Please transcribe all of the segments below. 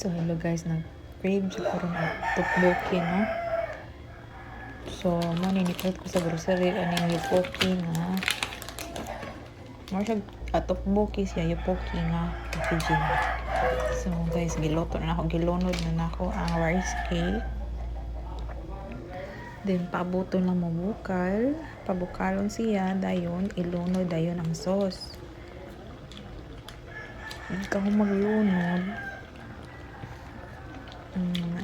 So hello guys, nag-crave siya karon og tteokbokki no. So mo ni nipalit ko sa grocery aning tteokbokki nga. Mo siya tteokbokki siya tteokbokki nga packaging. So guys, giluto na ako, gilunod na ako ang rice cake. Then pabuton lang mo bukal, pabukalon siya dayon ilunod dayon ang sauce. Ikaw maglunod.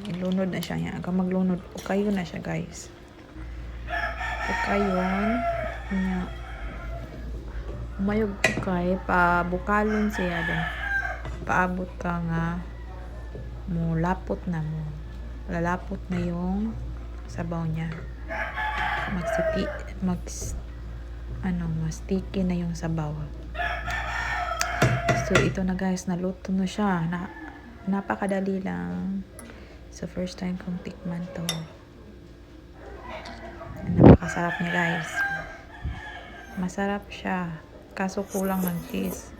Ilunod na siya yan. Ikaw maglunod. Ukayo na siya guys. Ukayon. Umayog ukay. Pabukalon siya din. Paabot ka nga. Mulapot na mo. Lalapot na yung sabaw niya. Mas sticky na yung sabaw. So ito na guys, naluto na siya. Napakadali lang. So first time kong tikman to. Napakasarap niya guys. Masarap siya. Kaso kulang ng cheese.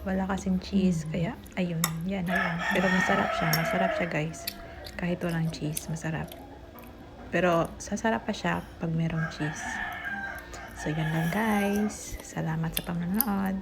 Wala kasing cheese. Kaya ayun. Yan na lang. Pero masarap siya. Masarap siya guys. Kahit walang cheese. Masarap. Pero sasarap pa siya pag merong cheese. So yun lang guys. Salamat sa panonood.